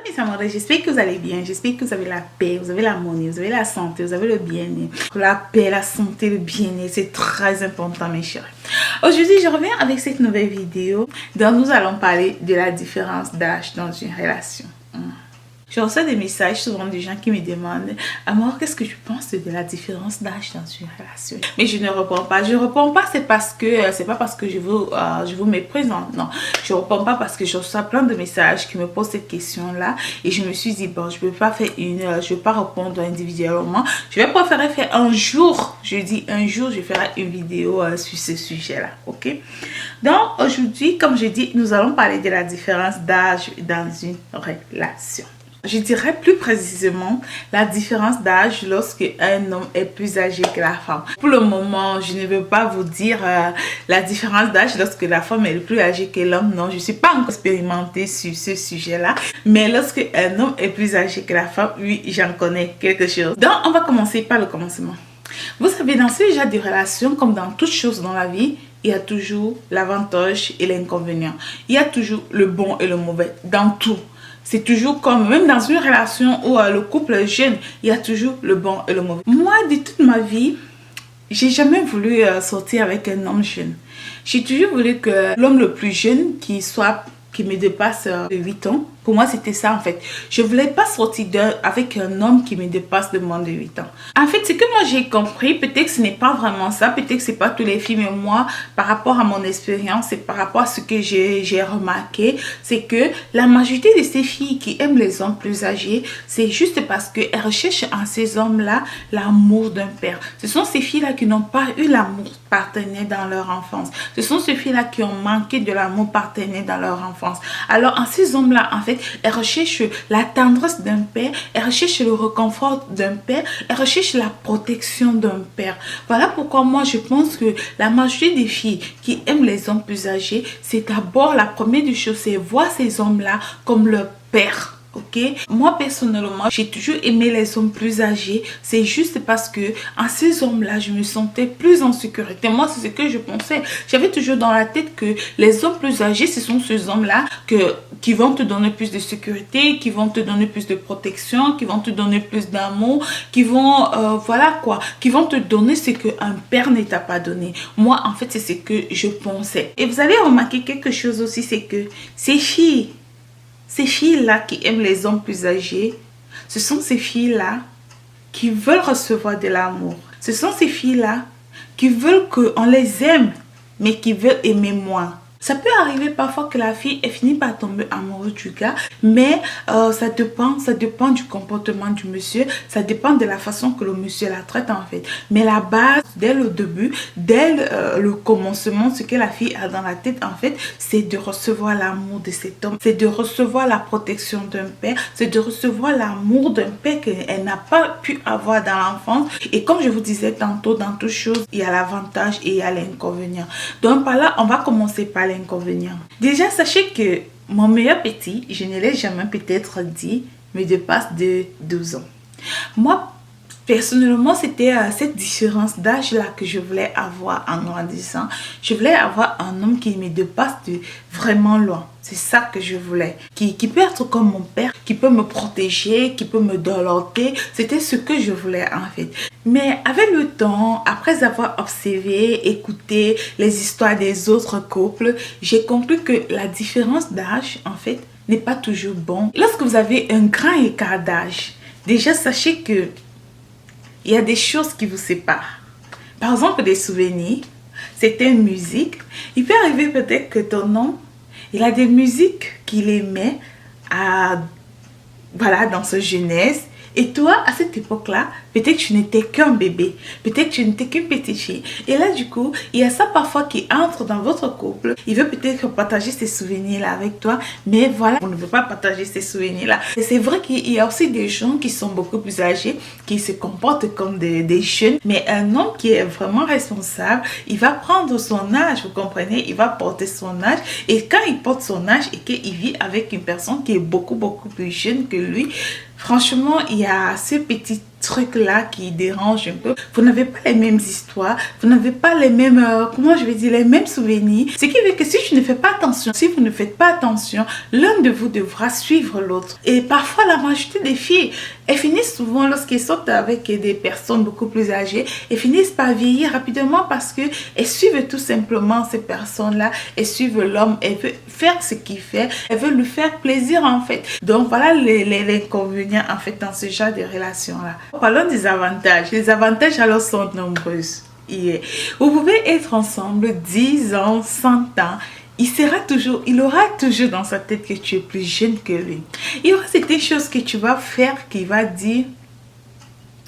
mes amours, j'espère que vous allez bien, j'espère que vous avez la paix, vous avez l'harmonie, vous avez la santé, vous avez le bien-être. La paix, la santé, le bien-être, c'est très important mes chéris. Aujourd'hui, je reviens avec cette nouvelle vidéo dont nous allons parler de la différence d'âge dans une relation. Je reçois des messages souvent des gens qui me demandent « Amour, qu'est-ce que tu penses de la différence d'âge dans une relation ?» Mais je ne réponds pas. Je ne réponds pas, c'est pas parce que je vous méprésente. Non, je ne réponds pas parce que je reçois plein de messages qui me posent cette question-là. Et je me suis dit, bon, je ne peux pas faire je peux pas répondre individuellement. Je vais préférer faire un jour, je dis un jour, je ferai une vidéo sur ce sujet-là. Ok? Donc, aujourd'hui, comme je dis, nous allons parler de la différence d'âge dans une relation. Je dirais plus précisément la différence d'âge lorsque un homme est plus âgé que la femme. Pour le moment, je ne veux pas vous dire la différence d'âge lorsque la femme est plus âgée que l'homme. Non, je ne suis pas encore expérimentée sur ce sujet-là. Mais lorsque un homme est plus âgé que la femme, oui, j'en connais quelque chose. Donc, on va commencer par le commencement. Vous savez, dans ce genre de relation, comme dans toutes choses dans la vie, il y a toujours l'avantage et l'inconvénient. Il y a toujours le bon et le mauvais dans tout. C'est toujours comme, même dans une relation où le couple est jeune, il y a toujours le bon et le mauvais. Moi, de toute ma vie, j'ai jamais voulu sortir avec un homme jeune. J'ai toujours voulu que l'homme le plus jeune qui me dépasse de 8 ans, pour moi c'était ça en fait. Je voulais pas sortir avec un homme qui me dépasse de moins de 8 ans. En fait, ce que moi j'ai compris, peut-être que ce n'est pas vraiment ça, peut-être que c'est pas tous les filles, mais moi, par rapport à mon expérience et par rapport à ce que j'ai remarqué, c'est que la majorité de ces filles qui aiment les hommes plus âgés, c'est juste parce qu'elles recherchent en ces hommes-là l'amour d'un père. Ce sont ces filles-là qui n'ont pas eu l'amour paternel dans leur enfance. Ce sont ces filles-là qui ont manqué de l'amour paternel dans leur enfance. Alors, en ces hommes-là, en fait, elles recherchent la tendresse d'un père, elles recherchent le réconfort d'un père, elles recherchent la protection d'un père. Voilà pourquoi moi, je pense que la majorité des filles qui aiment les hommes plus âgés, c'est d'abord la première des choses, c'est voir ces hommes-là comme leur père. Ok, moi personnellement, j'ai toujours aimé les hommes plus âgés. C'est juste parce que en ces hommes-là, je me sentais plus en sécurité. Moi, c'est ce que je pensais. J'avais toujours dans la tête que les hommes plus âgés, ce sont ces hommes-là qui vont te donner plus de sécurité, qui vont te donner plus de protection, qui vont te donner plus d'amour, qui vont, voilà quoi, qui vont te donner ce qu'un père ne t'a pas donné. Moi, en fait, c'est ce que je pensais. Et vous allez remarquer quelque chose aussi, c'est que ces filles-là qui aiment les hommes plus âgés, ce sont ces filles-là qui veulent recevoir de l'amour. Ce sont ces filles-là qui veulent qu'on les aime, mais qui veulent aimer moins. Ça peut arriver parfois que la fille ait fini par tomber amoureuse du gars, mais ça dépend du comportement du monsieur, ça dépend de la façon que le monsieur la traite en fait. Mais la base, dès le début, dès le commencement, ce que la fille a dans la tête en fait, c'est de recevoir l'amour de cet homme, c'est de recevoir la protection d'un père, c'est de recevoir l'amour d'un père qu'elle n'a pas pu avoir dans l'enfance. Et comme je vous disais tantôt, dans toutes choses, il y a l'avantage et il y a l'inconvénient. Donc par là, on va commencer par l'inconvénient. Déjà, sachez que mon meilleur petit, je ne l'ai jamais peut-être dit, me dépasse de 12 ans. Moi, personnellement, c'était cette différence d'âge-là que je voulais avoir en grandissant. Je voulais avoir un homme qui me dépasse de vraiment loin. C'est ça que je voulais. Qui peut être comme mon père, qui peut me protéger, qui peut me dorloter. C'était ce que je voulais en fait. Mais avec le temps, après avoir observé, écouté les histoires des autres couples, j'ai compris que la différence d'âge, en fait, n'est pas toujours bon. Lorsque vous avez un grand écart d'âge, déjà sachez que il y a des choses qui vous séparent. Par exemple, des souvenirs, certaines musiques. Il peut arriver peut-être que ton homme, il a des musiques qu'il aimait dans sa jeunesse. Et toi, à cette époque-là, peut-être tu n'étais qu'un bébé, peut-être tu n'étais qu'une petite fille. Et là, du coup, il y a ça parfois qui entre dans votre couple. Il veut peut-être partager ces souvenirs-là avec toi, mais voilà, on ne veut pas partager ces souvenirs-là. Et c'est vrai qu'il y a aussi des gens qui sont beaucoup plus âgés, qui se comportent comme des jeunes. Mais un homme qui est vraiment responsable, il va prendre son âge, vous comprenez? Il va porter son âge. Et quand il porte son âge et qu'il vit avec une personne qui est beaucoup plus jeune que lui, franchement, il y a ce petit trucs là qui dérangent un peu. Vous n'avez pas les mêmes histoires, vous n'avez pas les mêmes, comment je vais dire, les mêmes souvenirs. Ce qui veut que si tu ne fais pas attention, si vous ne faites pas attention, l'un de vous devra suivre l'autre. Et parfois la majorité des filles, elles finissent souvent lorsqu'elles sortent avec des personnes beaucoup plus âgées, elles finissent par vieillir rapidement parce que elles suivent tout simplement ces personnes-là, elles suivent l'homme, elles veulent faire ce qu'il fait, elles veulent lui faire plaisir en fait. Donc voilà les inconvénients en fait dans ce genre de relations-là. Parlons des avantages. Les avantages alors sont nombreuses. Yeah. Vous pouvez être ensemble 10 ans, 100 ans. Il aura toujours dans sa tête que tu es plus jeune que lui. Il y aura certaines choses que tu vas faire qui va dire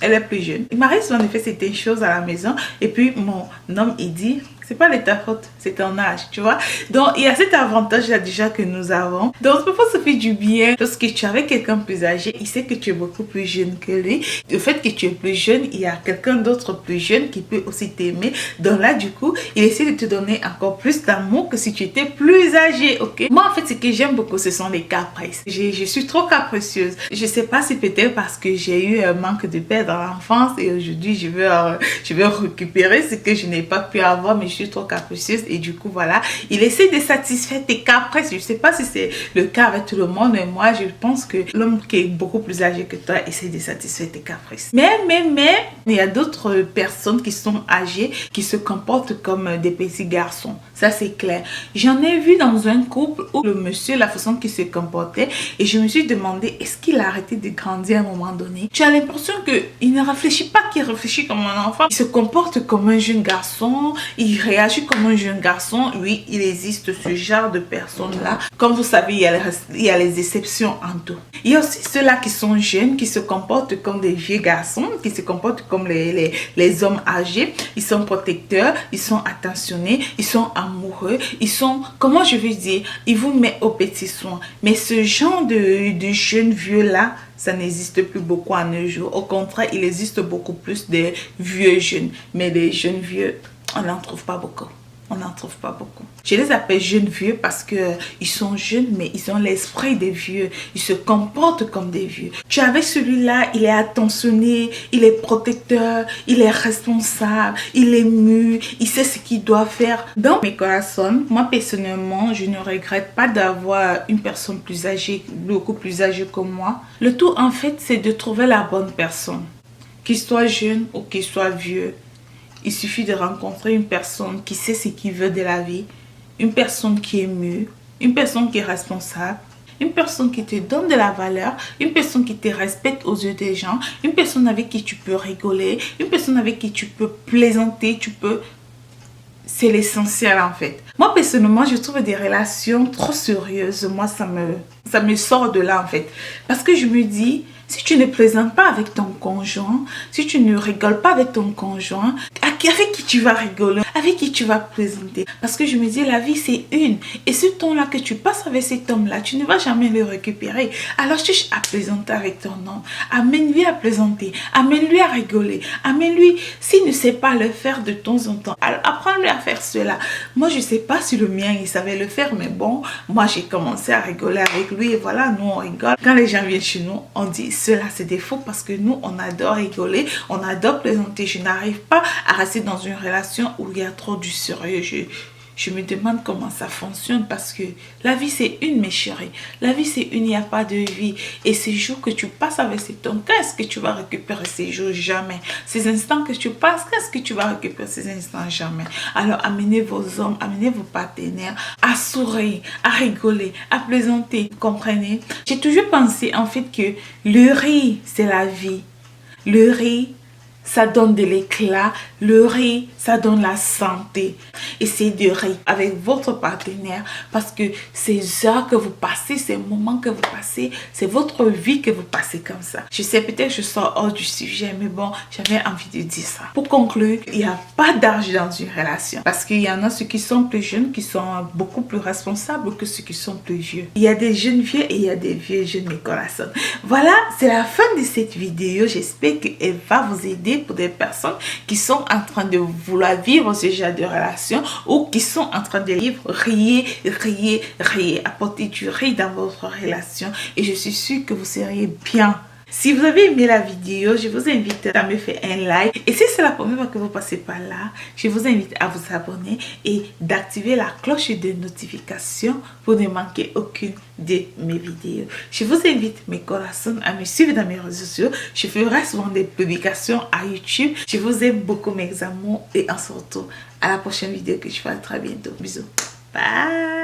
elle est plus jeune. Il m'arrive souvent de faire certaines choses à la maison et puis mon homme il dit c'est pas de ta faute, c'est ton âge, tu vois. Donc, il y a cet avantage-là déjà que nous avons. Donc, parfois, ça fait du bien. Lorsque tu es avec quelqu'un plus âgé, il sait que tu es beaucoup plus jeune que lui. Le fait que tu es plus jeune, il y a quelqu'un d'autre plus jeune qui peut aussi t'aimer. Donc là, du coup, il essaie de te donner encore plus d'amour que si tu étais plus âgé, ok? Moi, en fait, ce que j'aime beaucoup, ce sont les caprices. Je suis trop capricieuse. Je sais pas si peut-être parce que j'ai eu un manque de paix dans l'enfance et aujourd'hui, je veux récupérer ce que je n'ai pas pu avoir, mais je suis trop capricieuse et du coup voilà, il essaie de satisfaire tes caprices. Je sais pas si c'est le cas avec tout le monde, mais moi je pense que l'homme qui est beaucoup plus âgé que toi essaie de satisfaire tes caprices. Mais il y a d'autres personnes qui sont âgées qui se comportent comme des petits garçons. Ça c'est clair. J'en ai vu dans un couple où le monsieur, la façon qu'il se comportait, et je me suis demandé est-ce qu'il a arrêté de grandir à un moment donné. Tu as l'impression qu'il ne réfléchit pas, qu'il réfléchit comme un enfant. Il se comporte comme un jeune garçon, il réagit comme un jeune garçon. Oui, il existe ce genre de personnes-là. Comme vous savez, il y a les exceptions en tout. Il y a aussi ceux-là qui sont jeunes, qui se comportent comme des vieux garçons, qui se comportent comme les hommes âgés. Ils sont protecteurs, ils sont attentionnés, ils sont amoureux, ils sont, comment je veux dire, ils vous mettent aux petits soins. Mais ce genre de jeunes vieux-là, ça n'existe plus beaucoup à nos jours. Au contraire, il existe beaucoup plus de vieux jeunes. Mais les jeunes vieux, on n'en trouve pas beaucoup. On n'en trouve pas beaucoup. Je les appelle jeunes vieux parce que ils sont jeunes, mais ils ont l'esprit des vieux. Ils se comportent comme des vieux. Tu avais celui-là, il est attentionné, il est protecteur, il est responsable, il est mûr, il sait ce qu'il doit faire. Dans mes corazones, moi personnellement, je ne regrette pas d'avoir une personne plus âgée, beaucoup plus âgée que moi. Le tout en fait, c'est de trouver la bonne personne. Qu'il soit jeune ou qu'il soit vieux. Il suffit de rencontrer une personne qui sait ce qu'il veut de la vie, une personne qui est mûre, une personne qui est responsable, une personne qui te donne de la valeur, une personne qui te respecte aux yeux des gens, une personne avec qui tu peux rigoler, une personne avec qui tu peux plaisanter, c'est l'essentiel en fait. Moi personnellement, je trouve des relations trop sérieuses. Moi, ça me sort de là en fait. Parce que je me dis, si tu ne plaisantes pas avec ton conjoint, si tu ne rigoles pas avec ton conjoint, avec qui tu vas rigoler, avec qui tu vas plaisanter. Parce que je me dis, la vie c'est une. Et ce temps-là que tu passes avec cet homme-là, tu ne vas jamais le récupérer. Alors cherche à plaisanter avec ton homme. Amène-lui à plaisanter. Amène-lui à rigoler. Amène-lui, s'il ne sait pas le faire de temps en temps, apprends-lui à faire cela. Moi, je ne sais pas si le mien, il savait le faire, mais bon, moi j'ai commencé à rigoler avec lui et voilà, nous on rigole. Quand les gens viennent chez nous, on dit, cela c'est des faux parce que nous, on adore rigoler, on adore plaisanter. Je n'arrive pas à rester dans une relation où il y a trop du sérieux. Je me demande comment ça fonctionne parce que la vie c'est une, mes chéris. La vie c'est une, il n'y a pas de vie. Et ces jours que tu passes avec cet homme, qu'est-ce que tu vas récupérer ces jours? Jamais. Ces instants que tu passes, qu'est-ce que tu vas récupérer ces instants? Jamais. Alors amenez vos hommes, amenez vos partenaires à sourire, à rigoler, à plaisanter. Vous comprenez? J'ai toujours pensé en fait que le rire c'est la vie. Le rire, ça donne de l'éclat. Le rire, ça donne la santé. Essayez de rire avec votre partenaire parce que ces heures que vous passez, ces moments que vous passez, c'est votre vie que vous passez comme ça. Je sais, peut-être que je sors hors du sujet, mais bon, j'avais envie de dire ça. Pour conclure, il n'y a pas d'argent dans une relation parce qu'il y en a ceux qui sont plus jeunes qui sont beaucoup plus responsables que ceux qui sont plus vieux. Il y a des jeunes vieux et il y a des vieux jeunes, mes corazones. Voilà, c'est la fin de cette vidéo. J'espère qu'elle va vous aider pour des personnes qui sont en train de vouloir vivre ce genre de relation ou qui sont en train de vivre, riez, apporter du rire dans votre relation et je suis sûre que vous seriez bien Si vous avez aimé la vidéo, je vous invite à me faire un like. Et si c'est la première fois que vous passez par là, je vous invite à vous abonner et d'activer la cloche de notification pour ne manquer aucune de mes vidéos. Je vous invite, mes corazones, à me suivre dans mes réseaux sociaux. Je ferai souvent des publications à YouTube. Je vous aime beaucoup, mes amours, et on se retrouve à la prochaine vidéo que je ferai très bientôt. Bisous. Bye.